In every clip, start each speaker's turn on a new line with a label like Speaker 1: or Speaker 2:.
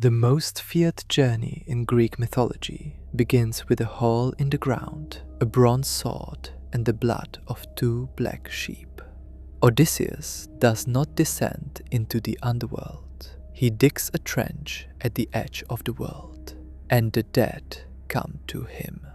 Speaker 1: The most feared journey in Greek mythology begins with a hole in the ground, a bronze sword, and the blood of two black sheep. Odysseus does not descend into the underworld. He digs a trench at the edge of the world, and the dead come to him.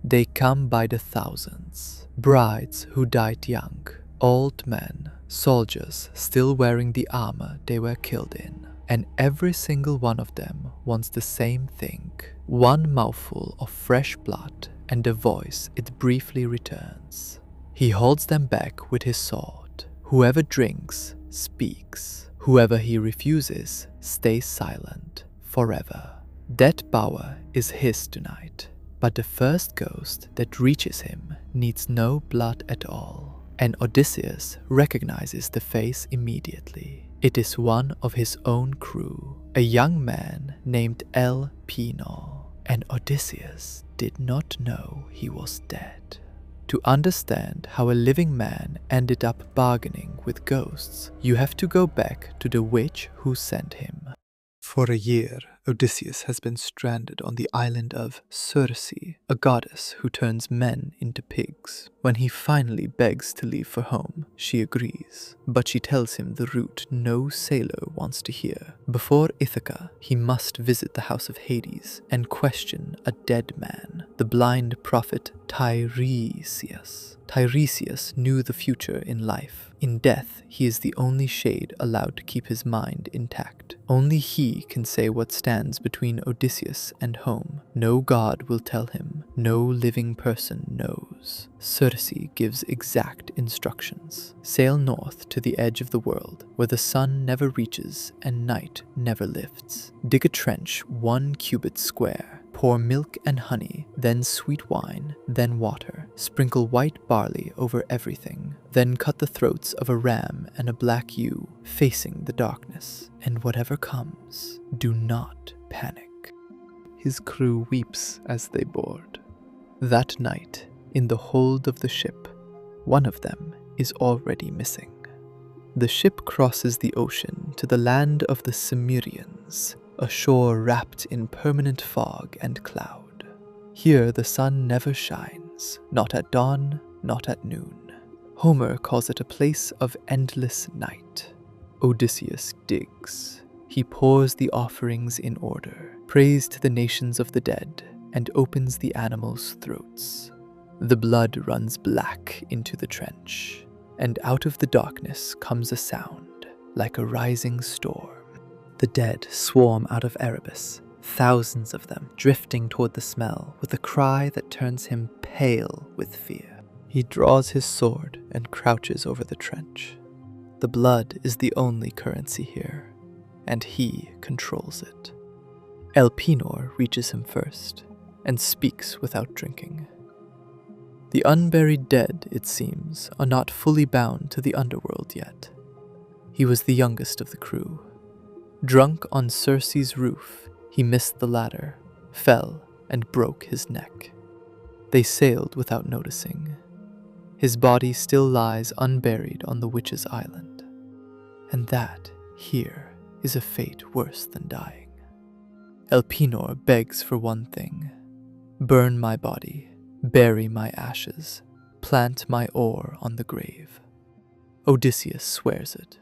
Speaker 1: They come by the thousands, brides who died young, old men, soldiers still wearing the armor they were killed in, and every single one of them wants the same thing: one mouthful of fresh blood and a voice it briefly returns. He holds them back with his sword. Whoever drinks, speaks. Whoever he refuses, stays silent forever. That power is his tonight, but the first ghost that reaches him needs no blood at all, and Odysseus recognizes the face immediately. It is one of his own crew, a young man named Elpenor, and Odysseus did not know he was dead. To understand how a living man ended up bargaining with ghosts, you have to go back to the witch who sent him. For a year, Odysseus has been stranded on the island of Circe, a goddess who turns men into pigs. When he finally begs to leave for home, she agrees, but she tells him the route no sailor wants to hear. Before Ithaca, he must visit the house of Hades and question a dead man, the blind prophet Tiresias. Tiresias knew the future in life. In death, he is the only shade allowed to keep his mind intact. Only he can say what stands between Odysseus and home. No god will tell him. No living person knows. Circe gives exact instructions. Sail north to the edge of the world, where the sun never reaches and night never lifts. Dig a trench 1 cubit square. Pour milk and honey, then sweet wine, then water. Sprinkle white barley over everything. Then cut the throats of a ram and a black ewe, facing the darkness. And whatever comes, do not panic. His crew weeps as they board. That night, in the hold of the ship, one of them is already missing. The ship crosses the ocean to the land of the Cimmerians, a shore wrapped in permanent fog and cloud. Here the sun never shines, not at dawn, not at noon. Homer calls it a place of endless night. Odysseus digs. He pours the offerings in order, prays to the nations of the dead, and opens the animals' throats. The blood runs black into the trench, and out of the darkness comes a sound, like a rising storm. The dead swarm out of Erebus, thousands of them drifting toward the smell with a cry that turns him pale with fear. He draws his sword and crouches over the trench. The blood is the only currency here, and he controls it. Elpenor reaches him first and speaks without drinking. The unburied dead, it seems, are not fully bound to the underworld yet. He was the youngest of the crew. Drunk on Circe's roof, he missed the ladder, fell, and broke his neck. They sailed without noticing. His body still lies unburied on the witch's island. And that, here, is a fate worse than dying. Elpenor begs for one thing: burn my body, bury my ashes, plant my ore on the grave. Odysseus swears it.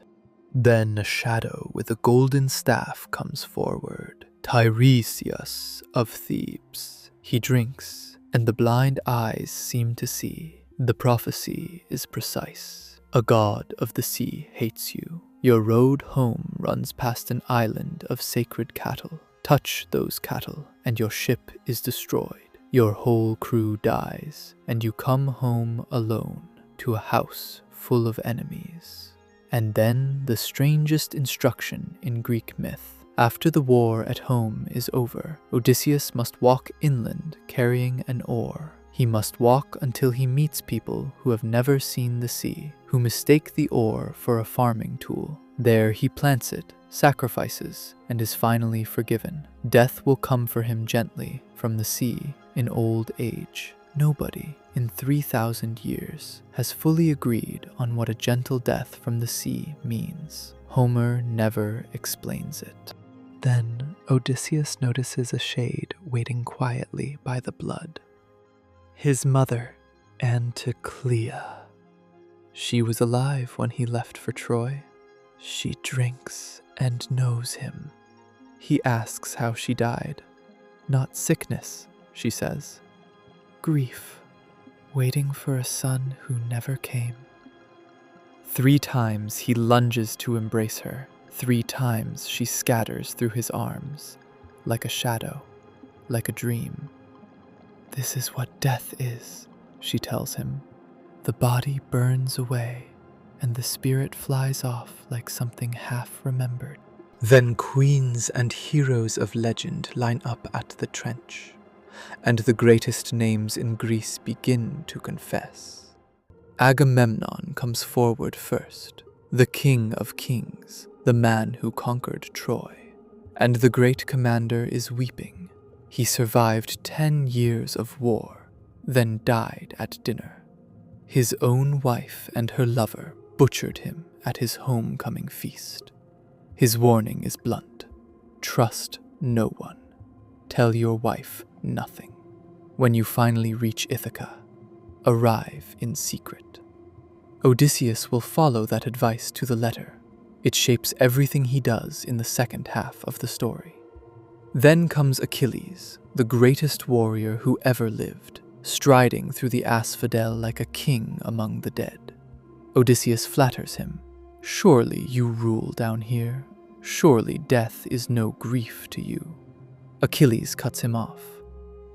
Speaker 1: Then a shadow with a golden staff comes forward. Tiresias of Thebes. He drinks, and the blind eyes seem to see. The prophecy is precise. A god of the sea hates you. Your road home runs past an island of sacred cattle. Touch those cattle, and your ship is destroyed. Your whole crew dies, and you come home alone to a house full of enemies. And then the strangest instruction in Greek myth. After the war at home is over, Odysseus must walk inland carrying an oar. He must walk until he meets people who have never seen the sea, who mistake the oar for a farming tool. There he plants it, sacrifices, and is finally forgiven. Death will come for him gently from the sea in old age. Nobody in 3,000 years has fully agreed on what a gentle death from the sea means. Homer never explains it. Then Odysseus notices a shade waiting quietly by the blood. His mother, Nekyia. She was alive when he left for Troy. She drinks and knows him. He asks how she died. Not sickness, she says. Grief, waiting for a son who never came. 3 times he lunges to embrace her. 3 times she scatters through his arms, like a shadow, like a dream. This is what death is, she tells him. The body burns away, and the spirit flies off like something half-remembered. Then queens and heroes of legend line up at the trench, and the greatest names in Greece begin to confess. Agamemnon comes forward first, the king of kings, the man who conquered Troy. And the great commander is weeping. He survived 10 years of war, then died at dinner. His own wife and her lover butchered him at his homecoming feast. His warning is blunt. Trust no one. Tell your wife nothing. When you finally reach Ithaca, arrive in secret. Odysseus will follow that advice to the letter. It shapes everything he does in the second half of the story. Then comes Achilles, the greatest warrior who ever lived, striding through the asphodel like a king among the dead. Odysseus flatters him. Surely you rule down here. Surely death is no grief to you. Achilles cuts him off.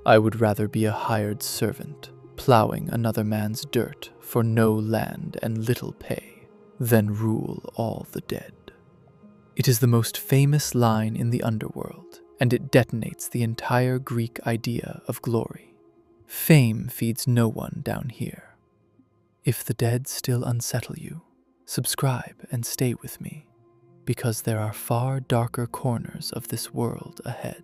Speaker 1: I would rather be a hired servant, plowing another man's dirt for no land and little pay, than rule all the dead. It is the most famous line in the underworld, and it detonates the entire Greek idea of glory. Fame feeds no one down here. If the dead still unsettle you, subscribe and stay with me, because there are far darker corners of this world ahead.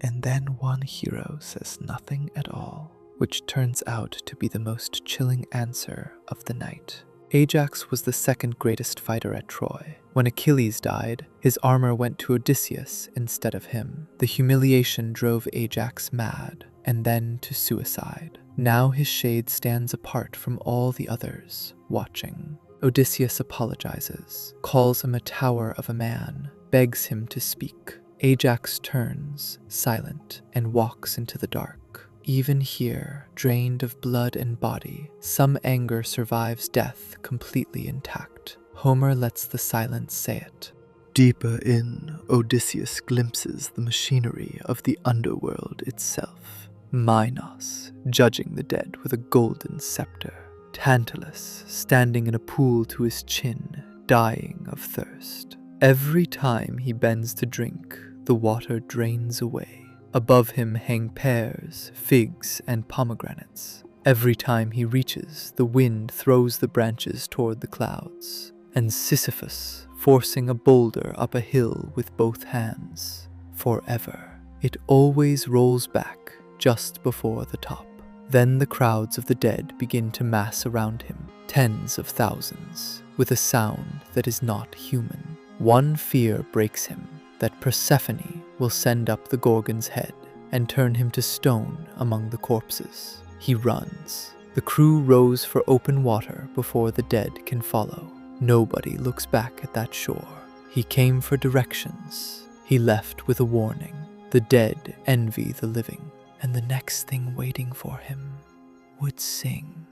Speaker 1: And then one hero says nothing at all, which turns out to be the most chilling answer of the night. Ajax was the second greatest fighter at Troy. When Achilles died, his armor went to Odysseus instead of him. The humiliation drove Ajax mad, and then to suicide. Now his shade stands apart from all the others, watching. Odysseus apologizes, calls him a tower of a man, begs him to speak. Ajax turns, silent, and walks into the dark. Even here, drained of blood and body, some anger survives death completely intact. Homer lets the silence say it. Deeper in, Odysseus glimpses the machinery of the underworld itself. Minos, judging the dead with a golden scepter. Tantalus, standing in a pool to his chin, dying of thirst. Every time he bends to drink, the water drains away. Above him hang pears, figs, and pomegranates. Every time he reaches, the wind throws the branches toward the clouds. And Sisyphus, forcing a boulder up a hill with both hands. Forever. It always rolls back just before the top. Then the crowds of the dead begin to mass around him, tens of thousands, with a sound that is not human. One fear breaks him, that Persephone will send up the Gorgon's head and turn him to stone among the corpses. He runs. The crew rows for open water before the dead can follow. Nobody looks back at that shore. He came for directions. He left with a warning. The dead envy the living, and the next thing waiting for him would sing.